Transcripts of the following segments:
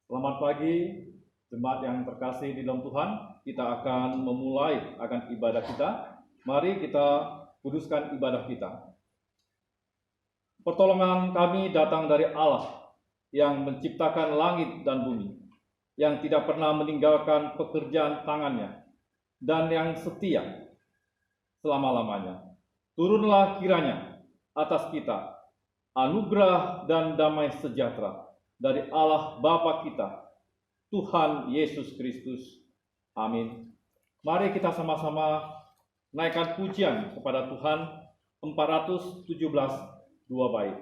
Selamat pagi, jemaat yang terkasih di dalam Tuhan. Kita akan memulai ibadah kita. Mari kita kuduskan ibadah kita. Pertolongan kami datang dari Allah yang menciptakan langit dan bumi, yang tidak pernah meninggalkan pekerjaan tangannya, dan yang setia selama-lamanya. Turunlah kiranya atas kita anugerah dan damai sejahtera dari Allah Bapa kita, Tuhan Yesus Kristus. Amin. Mari kita sama-sama naikkan pujian kepada Tuhan 417 dua bait.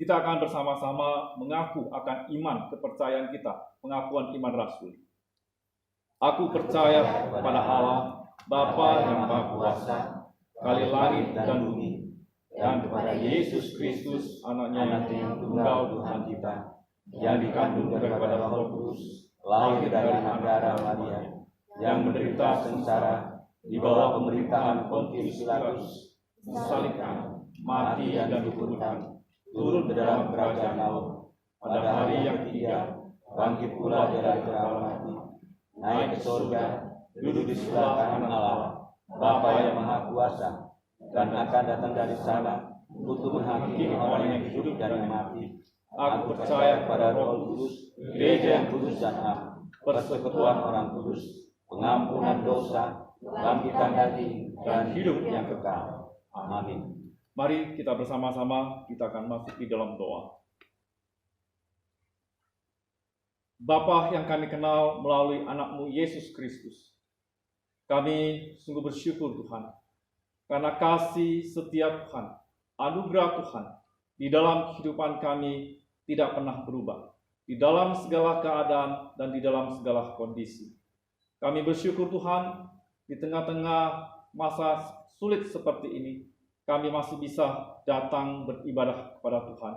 Kita akan bersama-sama mengaku akan iman kepercayaan kita, pengakuan iman rasuli. Aku percaya kepada Allah, Bapa yang Maha Kuasa, Kali langit dan bumi, dan kepada Yesus Kristus, Anaknya yang tunggal Tuhan kita, yang dikandung daripada Roh Kudus, lahir dari Magdala Maria, yang menderita sengsara di bawah pemerintahan Pontius Pilatus, disalibkan, mati dan dikuburkan, turun ke dalam kerajaan Allah, pada hari yang ketiga, bangkit pula dari antara mati, naik ke surga, duduk di sebelah kanan Allah, Bapa yang Maha Kuasa, dan akan datang dari sana untuk menghakimi orang yang hidup dan yang mati. Aku percaya pada Roh Kudus, Gereja yang kudus dan am, persekutuan orang kudus, pengampunan dosa, kebangkitan daging, dan hidup yang kekal. Amin. Mari kita bersama-sama, kita akan masuk di dalam doa. Bapa yang kami kenal melalui anak-Mu Yesus Kristus, kami sungguh bersyukur Tuhan, karena kasih setia Tuhan, anugerah Tuhan, di dalam kehidupan kami tidak pernah berubah, di dalam segala keadaan dan di dalam segala kondisi. Kami bersyukur Tuhan, di tengah-tengah masa sulit seperti ini, kami masih bisa datang beribadah kepada Tuhan.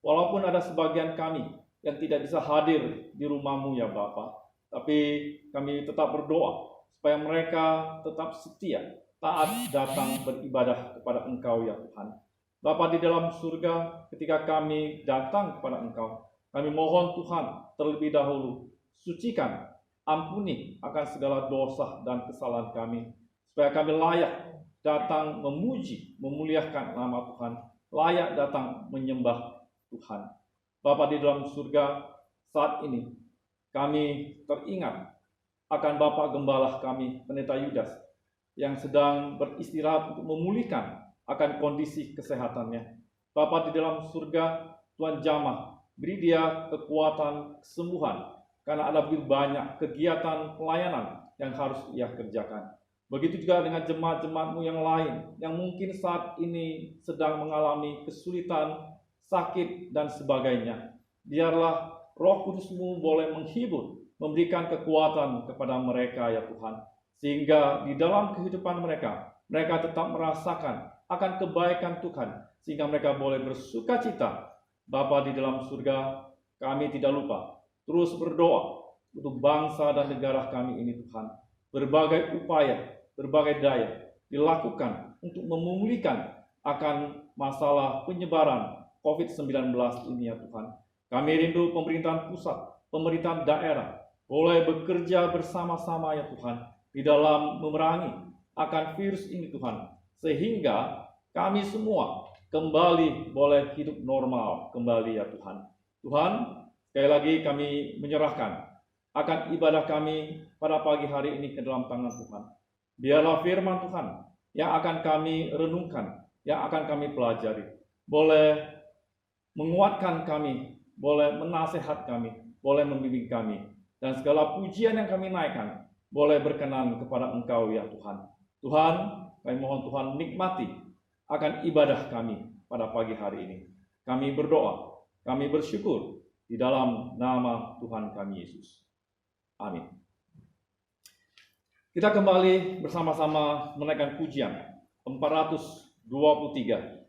Walaupun ada sebagian kami yang tidak bisa hadir di rumah-Mu ya Bapa, tapi kami tetap berdoa supaya mereka tetap setia, taat datang beribadah kepada Engkau ya Tuhan. Bapa di dalam surga, ketika kami datang kepada Engkau, kami mohon Tuhan terlebih dahulu, sucikan, ampuni akan segala dosa dan kesalahan kami, supaya kami layak datang memuji, memuliakan nama Tuhan, layak datang menyembah Tuhan. Bapa di dalam surga, saat ini kami teringat akan Bapak Gembala kami, Pendeta Yudas, yang sedang beristirahat untuk memulihkan akan kondisi kesehatannya. Bapa di dalam surga, Tuhan jamah, beri dia kekuatan kesembuhan, karena ada begitu banyak kegiatan pelayanan yang harus ia kerjakan. Begitu juga dengan jemaat-jemaat-Mu yang lain, yang mungkin saat ini sedang mengalami kesulitan, sakit, dan sebagainya. Biarlah Roh Kudus-Mu boleh menghibur, memberikan kekuatan kepada mereka ya Tuhan. Sehingga di dalam kehidupan mereka tetap merasakan akan kebaikan Tuhan, sehingga mereka boleh bersuka cita. Bapa di dalam surga, kami tidak lupa terus berdoa untuk bangsa dan negara kami ini Tuhan. Berbagai upaya, berbagai daya dilakukan untuk memulihkan akan masalah penyebaran COVID-19 ini ya Tuhan. Kami rindu pemerintahan pusat, pemerintahan daerah boleh bekerja bersama-sama ya Tuhan di dalam memerangi akan virus ini Tuhan, sehingga kami semua kembali boleh hidup normal kembali ya Tuhan. Tuhan, sekali lagi kami menyerahkan akan ibadah kami pada pagi hari ini ke dalam tangan Tuhan. Biarlah firman Tuhan yang akan kami renungkan, yang akan kami pelajari, boleh menguatkan kami, boleh menasehat kami, boleh membimbing kami, dan segala pujian yang kami naikkan boleh berkenan kepada Engkau ya Tuhan. Tuhan, kami mohon Tuhan menikmati akan ibadah kami pada pagi hari ini. Kami berdoa, kami bersyukur di dalam nama Tuhan kami Yesus. Amin. Kita kembali bersama-sama menaikkan pujian 423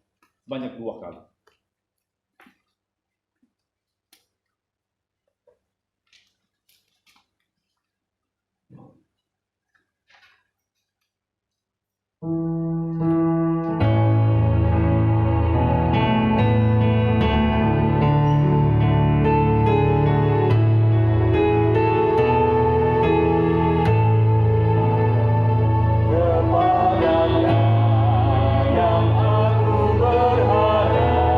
banyak 2 kali. Kepadanya yang aku berharap.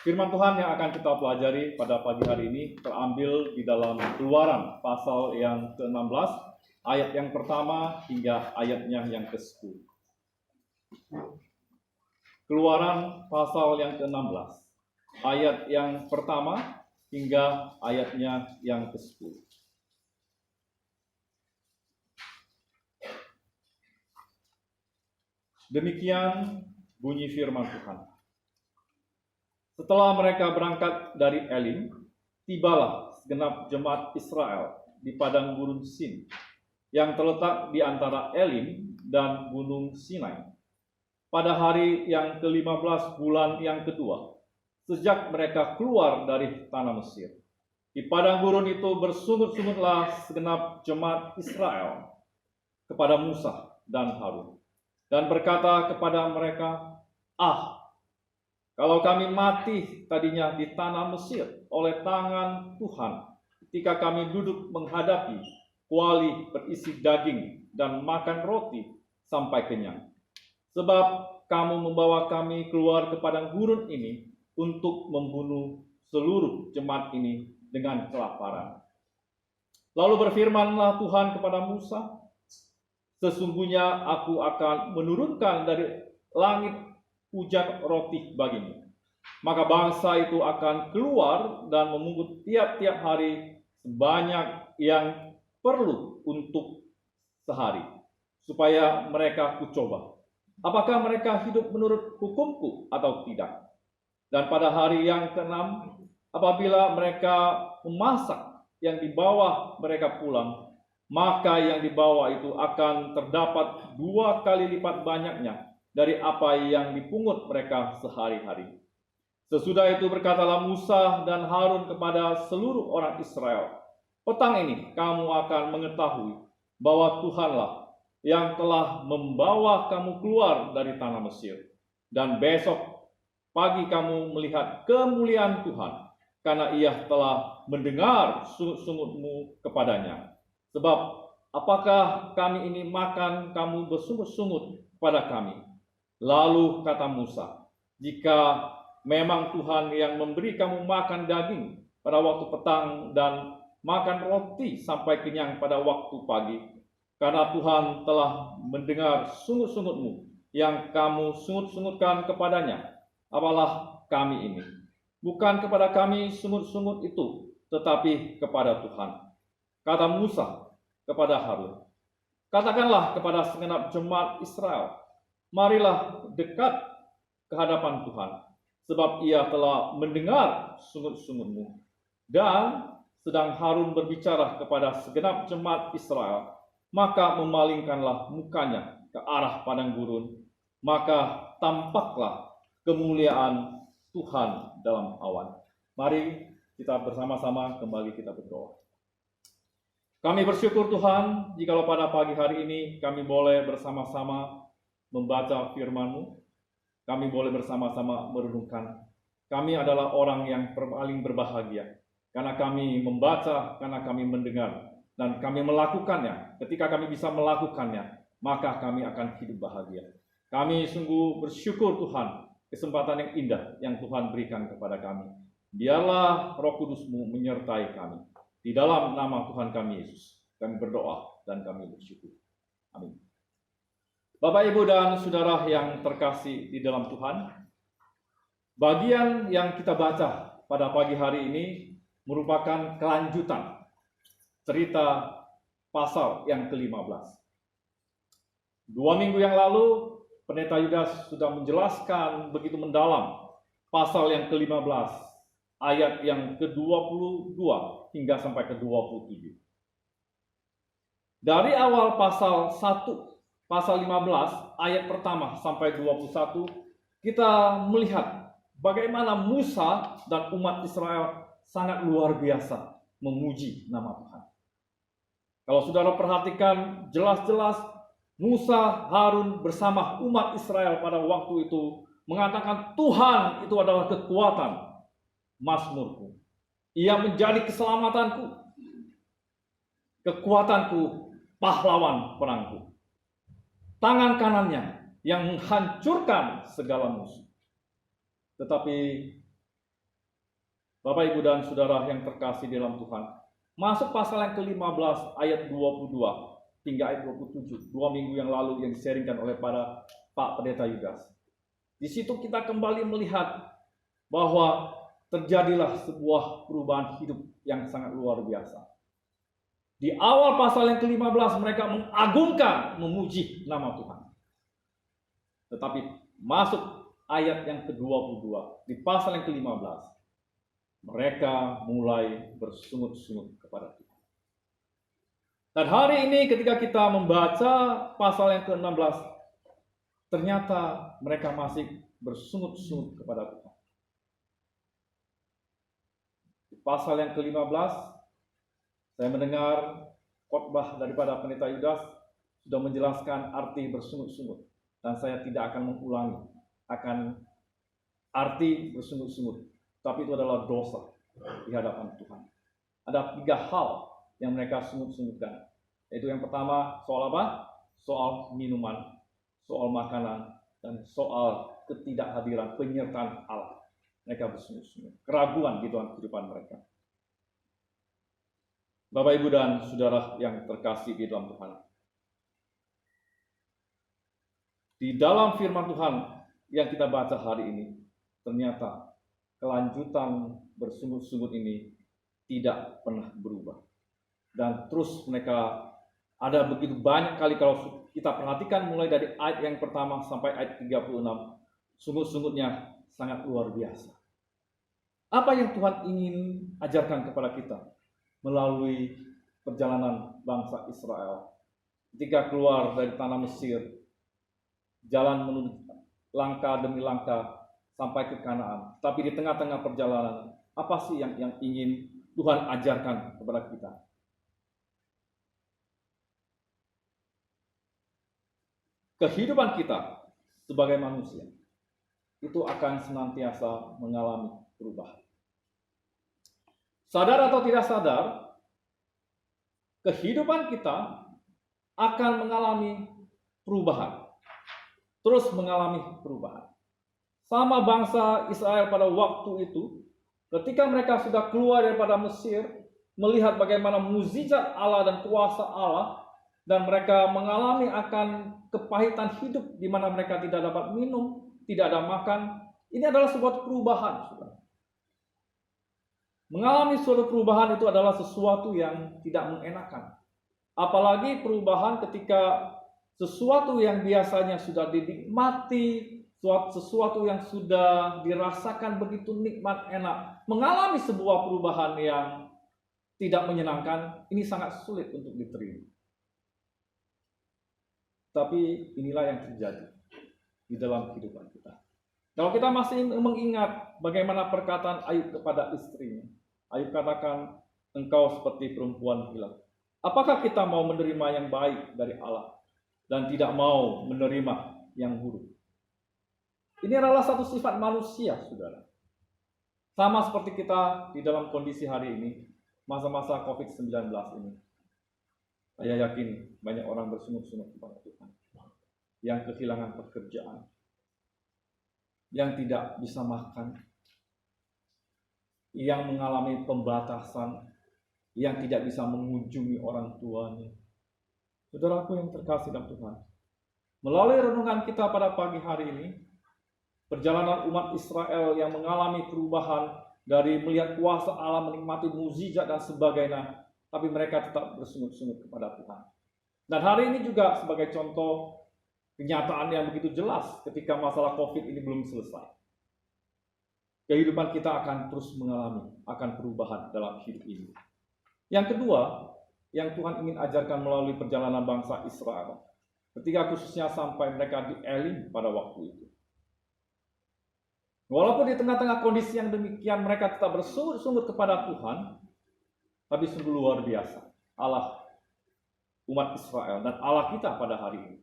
Firman Tuhan yang akan kita pelajari pada pagi hari ini terambil di dalam Keluaran pasal yang ke-16, ayat yang pertama hingga ayatnya yang ke-10. Keluaran pasal yang ke-16, ayat yang pertama hingga ayatnya yang ke-10. Demikian bunyi firman Tuhan. Setelah mereka berangkat dari Elim, tibalah segenap jemaat Israel di padang gurun Sin, yang terletak di antara Elim dan gunung Sinai. Pada hari yang ke-15 bulan yang kedua, sejak mereka keluar dari tanah Mesir. Di padang gurun itu bersungut-sungutlah segenap jemaat Israel kepada Musa dan Harun, dan berkata kepada mereka, kalau kami mati tadinya di tanah Mesir oleh tangan Tuhan, ketika kami duduk menghadapi kuali berisi daging dan makan roti sampai kenyang. Sebab kamu membawa kami keluar ke padang gurun ini untuk membunuh seluruh jemaat ini dengan kelaparan. Lalu berfirmanlah Tuhan kepada Musa, sesungguhnya aku akan menurunkan dari langit hujan roti bagimu. Maka bangsa itu akan keluar dan memungut tiap-tiap hari sebanyak yang perlu untuk sehari, supaya mereka kucoba apakah mereka hidup menurut hukumku atau tidak. Dan pada hari yang ke-6, apabila mereka memasak yang dibawa mereka pulang, maka yang dibawa itu akan terdapat 2 kali lipat banyaknya dari apa yang dipungut mereka sehari-hari. Sesudah itu berkatalah Musa dan Harun kepada seluruh orang Israel, petang ini kamu akan mengetahui bahwa Tuhanlah yang telah membawa kamu keluar dari tanah Mesir. Dan besok pagi kamu melihat kemuliaan Tuhan, karena ia telah mendengar sungut-sungutmu kepadanya. Sebab apakah kami ini makan kamu bersungut-sungut kepada kami? Lalu kata Musa, jika memang Tuhan yang memberi kamu makan daging pada waktu petang dan makan roti sampai kenyang pada waktu pagi, karena Tuhan telah mendengar sungut-sungutmu yang kamu sungut-sungutkan kepadanya, apalah kami ini? Bukan kepada kami sungut-sungut itu, tetapi kepada Tuhan. Kata Musa kepada Harun, katakanlah kepada segenap jemaat Israel, marilah dekat ke hadapan Tuhan, sebab ia telah mendengar sungut-sungutmu. Dan sedang Harun berbicara kepada segenap jemaat Israel, maka memalingkanlah mukanya ke arah padang gurun, maka tampaklah kemuliaan Tuhan dalam awan. Mari kita bersama-sama kembali kita berdoa. Kami bersyukur Tuhan, jikalau pada pagi hari ini kami boleh bersama-sama membaca firman-Mu, kami boleh bersama-sama merenungkan. Kami adalah orang yang paling berbahagia, karena kami membaca, karena kami mendengar, dan kami melakukannya. Ketika kami bisa melakukannya, maka kami akan hidup bahagia. Kami sungguh bersyukur Tuhan, kesempatan yang indah yang Tuhan berikan kepada kami. Biarlah Roh Kudus-Mu menyertai kami. Di dalam nama Tuhan kami Yesus, kami berdoa dan kami bersyukur. Amin. Bapak, Ibu, dan Saudara yang terkasih di dalam Tuhan, bagian yang kita baca pada pagi hari ini merupakan kelanjutan cerita pasal yang ke-15. 2 minggu yang lalu, Pendeta Yudas sudah menjelaskan begitu mendalam pasal yang ke-15, ayat yang ke-22 hingga sampai ke-27. Dari awal pasal 1, pasal 15, ayat pertama sampai 21, kita melihat bagaimana Musa dan umat Israel sangat luar biasa memuji nama Tuhan. Kalau saudara perhatikan, jelas-jelas Musa, Harun bersama umat Israel pada waktu itu mengatakan Tuhan itu adalah kekuatan Mazmurku. Ia menjadi keselamatanku, kekuatanku, pahlawan perangku. Tangan kanannya yang menghancurkan segala musuh. Tetapi Bapak, Ibu, dan Saudara yang terkasih dalam Tuhan, masuk pasal yang ke-15 ayat 22 hingga ayat 27, 2 minggu yang lalu yang diseringkan oleh para Pak Pendeta Yudas. Di situ kita kembali melihat bahwa terjadilah sebuah perubahan hidup yang sangat luar biasa. Di awal pasal yang ke-15 mereka mengagungkan, memuji nama Tuhan. Tetapi masuk ayat yang ke-22 di pasal yang ke-15, mereka mulai bersungut-sungut kepada Tuhan. Dan hari ini ketika kita membaca pasal yang ke-16, ternyata mereka masih bersungut-sungut kepada Tuhan. Di pasal yang ke-15, saya mendengar khotbah daripada Pendeta Yudas sudah menjelaskan arti bersungut-sungut. Dan saya tidak akan mengulangi akan arti bersungut-sungut. Tapi itu adalah dosa di hadapan Tuhan. Ada 3 hal yang mereka sungut-sungutkan. Yaitu yang pertama, soal apa? Soal minuman, soal makanan, dan soal ketidakhadiran penyertaan Allah. Mereka bersungut-sungut. Keraguan di dalam kehidupan mereka. Bapak, Ibu, dan Saudara yang terkasih di dalam Tuhan. Di dalam firman Tuhan yang kita baca hari ini, ternyata kelanjutan bersungut-sungut ini tidak pernah berubah. Dan terus mereka ada begitu banyak kali kalau kita perhatikan mulai dari ayat yang pertama sampai ayat 36, sungut-sungutnya sangat luar biasa. Apa yang Tuhan ingin ajarkan kepada kita melalui perjalanan bangsa Israel ketika keluar dari tanah Mesir, jalan menuju langkah demi langkah sampai ke Kanaan. Tapi di tengah-tengah perjalanan, apa sih yang ingin Tuhan ajarkan kepada kita? Kehidupan kita sebagai manusia itu akan senantiasa mengalami perubahan. Sadar atau tidak sadar, kehidupan kita akan mengalami perubahan. Terus mengalami perubahan. Sama bangsa Israel pada waktu itu, ketika mereka sudah keluar daripada Mesir, melihat bagaimana mukjizat Allah dan kuasa Allah, dan mereka mengalami akan kepahitan hidup di mana mereka tidak dapat minum, tidak ada makan. Ini adalah sebuah perubahan, saudara. Mengalami suatu perubahan itu adalah sesuatu yang tidak mengenakan. Apalagi perubahan ketika sesuatu yang biasanya sudah dinikmati, sesuatu yang sudah dirasakan begitu nikmat, enak, mengalami sebuah perubahan yang tidak menyenangkan, ini sangat sulit untuk diterima. Tapi inilah yang terjadi di dalam kehidupan kita. Kalau kita masih mengingat bagaimana perkataan Ayub kepada istrinya, Ayub katakan, engkau seperti perempuan gila. Apakah kita mau menerima yang baik dari Allah dan tidak mau menerima yang buruk? Ini adalah satu sifat manusia, saudara. Sama seperti kita di dalam kondisi hari ini, masa-masa COVID-19 ini. Saya yakin banyak orang bersungut-sungut kepada Tuhan. Yang kehilangan pekerjaan, yang tidak bisa makan, yang mengalami pembatasan, yang tidak bisa mengunjungi orang tuanya. Saudaraku yang terkasih dalam Tuhan, melalui renungan kita pada pagi hari ini, perjalanan umat Israel yang mengalami perubahan dari melihat kuasa Allah, menikmati mukjizat dan sebagainya, tapi mereka tetap bersungut-sungut kepada Tuhan. Dan hari ini juga sebagai contoh kenyataan yang begitu jelas ketika masalah COVID ini belum selesai. Kehidupan kita akan terus mengalami perubahan dalam hidup ini. Yang kedua, yang Tuhan ingin ajarkan melalui perjalanan bangsa Israel, ketika khususnya sampai mereka di Elim pada waktu itu. Walaupun di tengah-tengah kondisi yang demikian mereka tetap bersungut-sungut kepada Tuhan, tapi sungguh luar biasa Allah umat Israel dan Allah kita pada hari ini.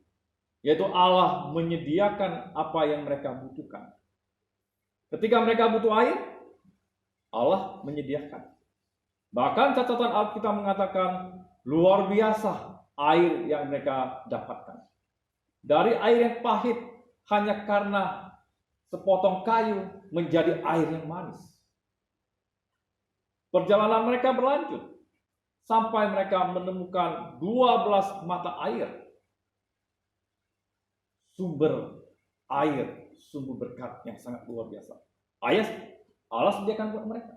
Yaitu Allah menyediakan apa yang mereka butuhkan. Ketika mereka butuh air, Allah menyediakan. Bahkan catatan Alkitab mengatakan luar biasa air yang mereka dapatkan. Dari air yang pahit hanya karena sepotong kayu menjadi air yang manis. Perjalanan mereka berlanjut sampai mereka menemukan 12 mata air. Sumber air, sumber berkat yang sangat luar biasa. Allah sediakan buat mereka.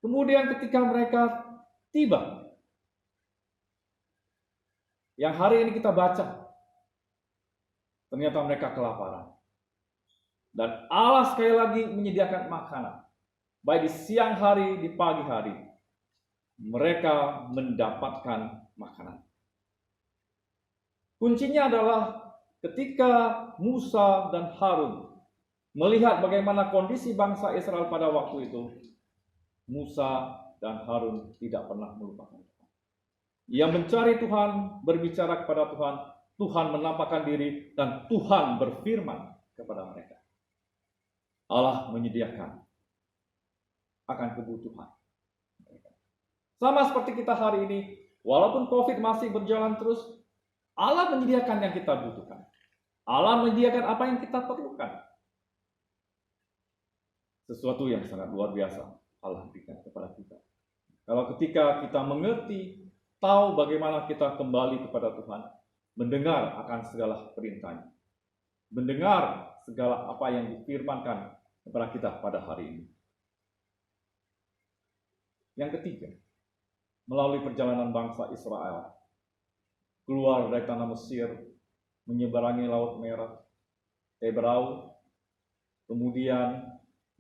Kemudian ketika mereka tiba, yang hari ini kita baca, ternyata mereka kelaparan. Dan Allah sekali lagi menyediakan makanan. Baik di siang hari, di pagi hari, mereka mendapatkan makanan. Kuncinya adalah ketika Musa dan Harun melihat bagaimana kondisi bangsa Israel pada waktu itu, Musa dan Harun tidak pernah melupakan Tuhan. Yang mencari Tuhan, berbicara kepada Tuhan, Tuhan menampakkan diri, dan Tuhan berfirman kepada mereka. Allah menyediakan akan kebutuhan mereka. Sama seperti kita hari ini, walaupun COVID masih berjalan terus, Allah menyediakan yang kita butuhkan. Allah menyediakan apa yang kita perlukan. Sesuatu yang sangat luar biasa Allah berikan kepada kita. Kalau ketika kita mengerti, tahu bagaimana kita kembali kepada Tuhan, mendengar akan segala perintahnya, mendengar segala apa yang difirmankan kepada kita pada hari ini. Yang ketiga, melalui perjalanan bangsa Israel keluar dari tanah Mesir, menyeberangi Laut Merah, Teberau, kemudian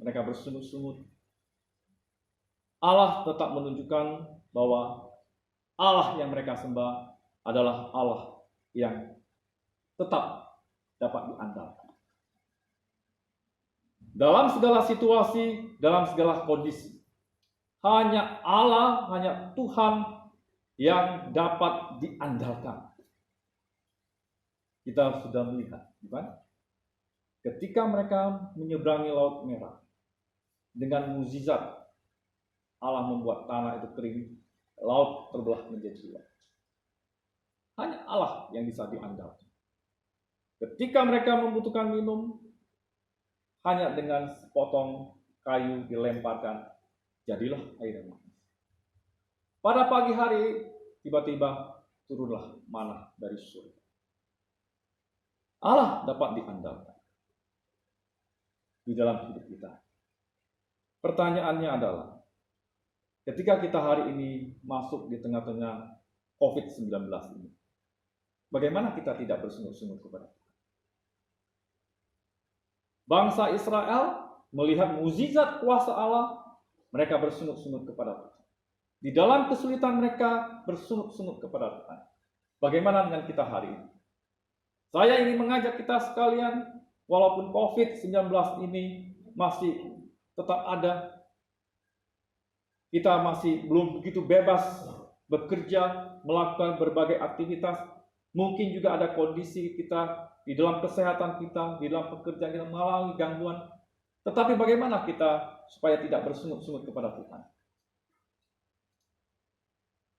mereka bersungut-sungut. Allah tetap menunjukkan bahwa Allah yang mereka sembah adalah Allah yang tetap dapat diandalkan. Dalam segala situasi, dalam segala kondisi, hanya Allah, hanya Tuhan yang dapat diandalkan. Kita sudah melihat, bukan? Ketika mereka menyeberangi Laut Merah, dengan mukjizat Allah membuat tanah itu kering, laut terbelah menjadi dua. Hanya Allah yang bisa diandalkan. Ketika mereka membutuhkan minum, hanya dengan sepotong kayu dilemparkan, jadilah air yang manis. Pada pagi hari, tiba-tiba turunlah manna dari surga. Allah dapat diandalkan di dalam hidup kita. Pertanyaannya adalah, ketika kita hari ini masuk di tengah-tengah COVID-19 ini, bagaimana kita tidak bersungut-sungut kepada Tuhan? Bangsa Israel melihat mukjizat kuasa Allah, mereka bersungut-sungut kepada Tuhan. Di dalam kesulitan mereka bersungut-sungut kepada Tuhan. Bagaimana dengan kita hari ini? Saya ingin mengajak kita sekalian, walaupun COVID-19 ini masih tetap ada, kita masih belum begitu bebas bekerja, melakukan berbagai aktivitas. Mungkin juga ada kondisi kita di dalam kesehatan kita, di dalam pekerjaan kita mengalami gangguan. Tetapi bagaimana kita supaya tidak bersungut-sungut kepada Tuhan?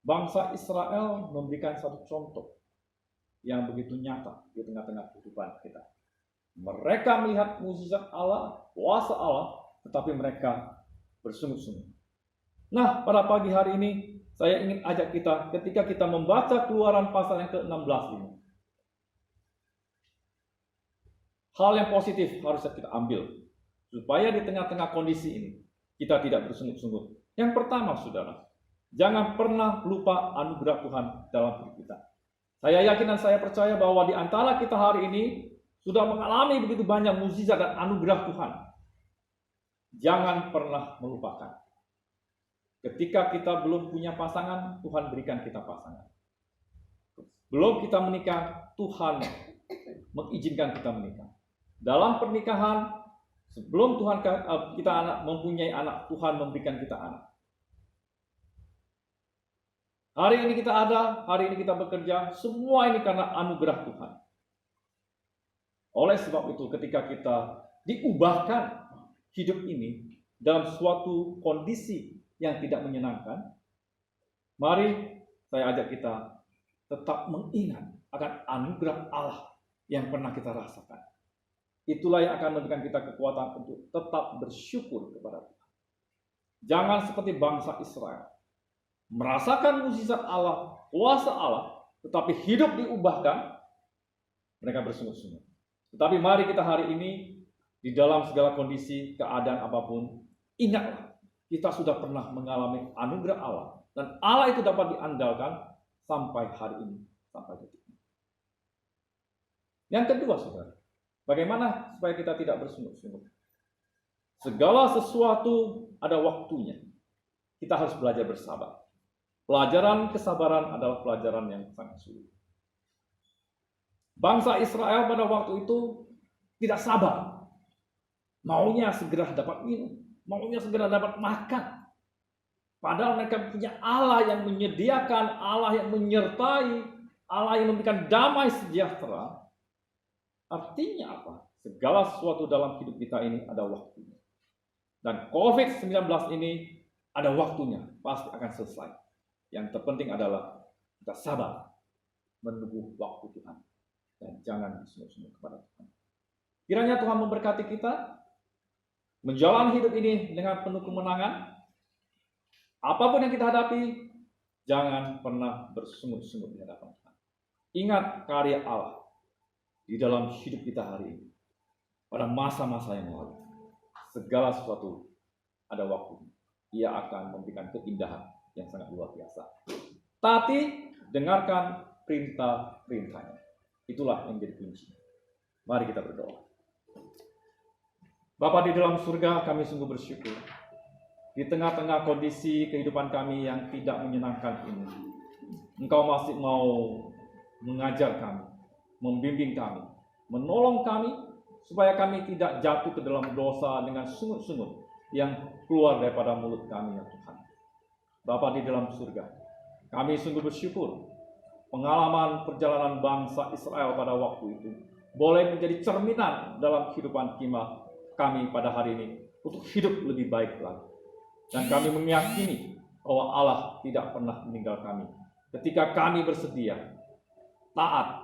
Bangsa Israel memberikan satu contoh yang begitu nyata di tengah-tengah kehidupan kita. Mereka melihat mukjizat Allah, kuasa Allah, tetapi mereka bersungut-sungut. Nah, pada pagi hari ini saya ingin ajak kita ketika kita membaca Keluaran pasal yang ke-16 ini. Hal yang positif harus kita ambil supaya di tengah-tengah kondisi ini kita tidak bersungut-sungut. Yang pertama, saudara, jangan pernah lupa anugerah Tuhan dalam hidup kita. Saya yakin dan saya percaya bahwa di antara kita hari ini sudah mengalami begitu banyak mukjizat dan anugerah Tuhan. Jangan pernah melupakan. Ketika kita belum punya pasangan, Tuhan berikan kita pasangan. Belum kita menikah, Tuhan mengizinkan kita menikah. Dalam pernikahan, sebelum Tuhan kita mempunyai anak, Tuhan memberikan kita anak. Hari ini kita ada, hari ini kita bekerja, semua ini karena anugerah Tuhan. Oleh sebab itu, ketika kita diubahkan hidup ini dalam suatu kondisi yang tidak menyenangkan, mari saya ajak kita tetap mengingat akan anugerah Allah yang pernah kita rasakan. Itulah yang akan memberikan kita kekuatan untuk tetap bersyukur kepada Tuhan. Jangan seperti bangsa Israel. Merasakan mukjizat Allah, kuasa Allah, tetapi hidup diubahkan, mereka bersungut-sungut. Tetapi mari kita hari ini, di dalam segala kondisi, keadaan apapun, ingatlah, kita sudah pernah mengalami anugerah Allah. Dan Allah itu dapat diandalkan sampai hari ini, sampai detik ini. Yang kedua, saudara, bagaimana supaya kita tidak bersungut-sungut? Segala sesuatu ada waktunya. Kita harus belajar bersabar. Pelajaran kesabaran adalah pelajaran yang sangat sulit. Bangsa Israel pada waktu itu tidak sabar. Maunya segera dapat minum, maunya segera dapat makan. Padahal mereka punya Allah yang menyediakan, Allah yang menyertai, Allah yang memberikan damai sejahtera. Artinya apa? Segala sesuatu dalam hidup kita ini ada waktunya. Dan COVID-19 ini ada waktunya, pasti akan selesai. Yang terpenting adalah kita sabar menunggu waktu Tuhan. Dan jangan bersungut-sungut kepada Tuhan. Kiranya Tuhan memberkati kita, menjalani hidup ini dengan penuh kemenangan. Apapun yang kita hadapi, jangan pernah bersungut-sungut di hadapan Tuhan. Ingat karya Allah di dalam hidup kita hari ini. Pada masa-masa yang lalu, segala sesuatu ada waktu. Ia akan memberikan keindahan yang sangat luar biasa. Tapi dengarkan perintah-perintahnya. Itulah yang jadi kunci. Mari kita berdoa. Bapa di dalam surga, kami sungguh bersyukur. Di tengah-tengah kondisi kehidupan kami yang tidak menyenangkan ini, Engkau masih mau mengajar kami, membimbing kami, menolong kami, supaya kami tidak jatuh ke dalam dosa dengan sungut-sungut yang keluar daripada mulut kami, ya Tuhan. Bapa di dalam surga, kami sungguh bersyukur pengalaman perjalanan bangsa Israel pada waktu itu boleh menjadi cerminan dalam kehidupan kami pada hari ini untuk hidup lebih baik lagi. Dan kami meyakini bahwa Allah tidak pernah meninggal kami ketika kami bersedia taat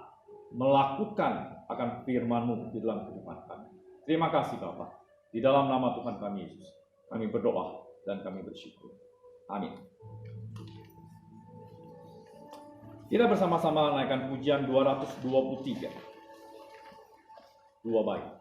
melakukan akan firman-Mu di dalam kehidupan kami. Terima kasih Bapa. Di dalam nama Tuhan kami Yesus, kami berdoa dan kami bersyukur. Amin. Kita bersama-sama naikkan pujian 223. Dua baik.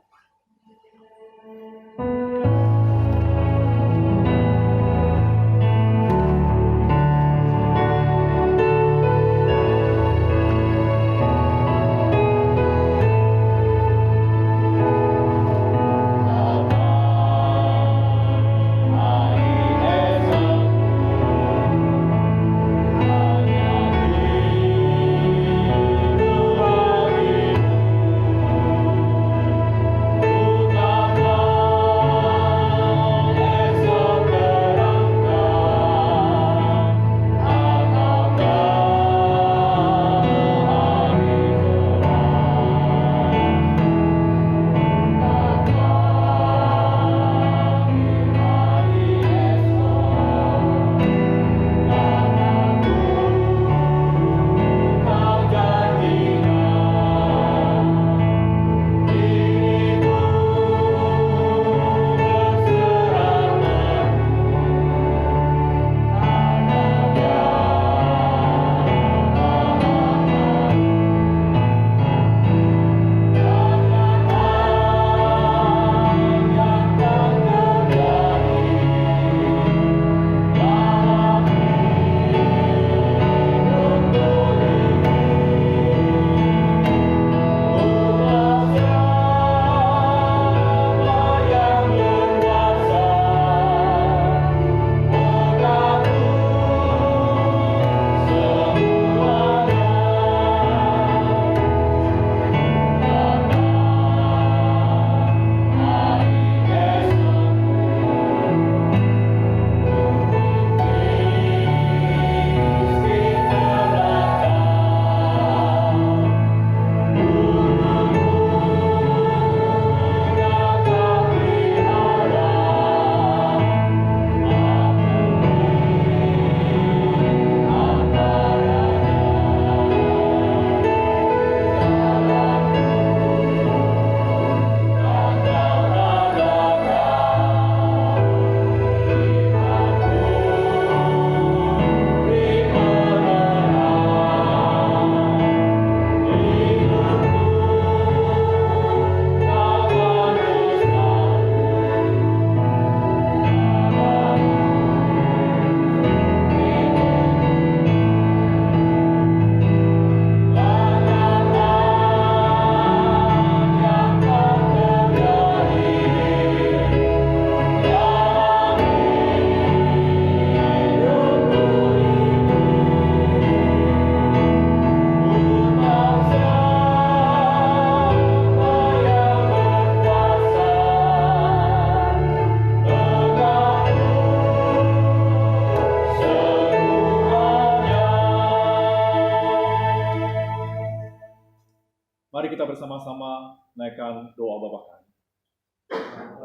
bersama-sama naikkan doa Bapa kami.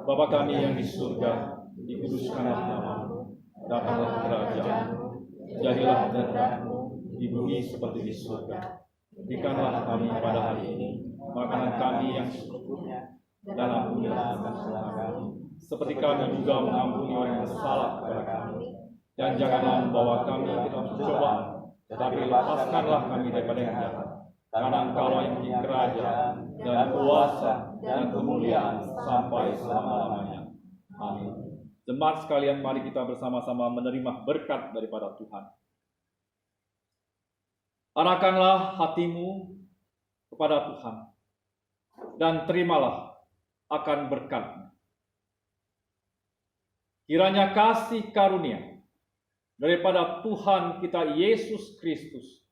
Bapa kami yang di surga, dikuduskanlah namamu, datanglah kerajaan-mu, jadilah kehendak-mu di bumi seperti di surga. Berikanlah kami pada hari ini makanan kami yang secukupnya, dan ampunilah kesalahan kami, seperti kami juga mengampuni orang yang bersalah kepada kami. Dan janganlah membawa kami ke dalam pencobaan, tetapi lepaskanlah kami daripada yang jahat. Karena Engkau yang mempunyai kerajaan dan kuasa dan kemuliaan sampai selama-lamanya. Amin. Jemaat sekalian, mari kita bersama-sama menerima berkat daripada Tuhan. Arahkanlah hatimu kepada Tuhan dan terimalah akan berkat-Nya. Kiranya kasih karunia daripada Tuhan kita Yesus Kristus,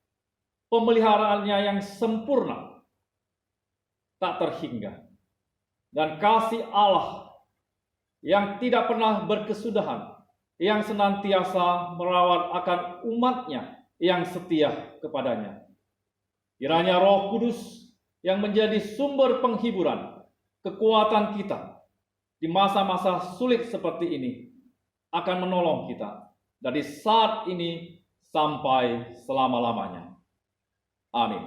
pemeliharaannya yang sempurna, tak terhingga, dan kasih Allah yang tidak pernah berkesudahan, yang senantiasa merawat akan umat-Nya yang setia kepadanya. Kiranya Roh Kudus yang menjadi sumber penghiburan, kekuatan kita di masa-masa sulit seperti ini akan menolong kita dari saat ini sampai selama-lamanya. Amin.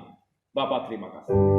Bapak terima kasih.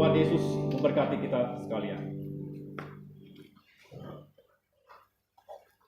Tuhan Yesus memberkati kita sekalian.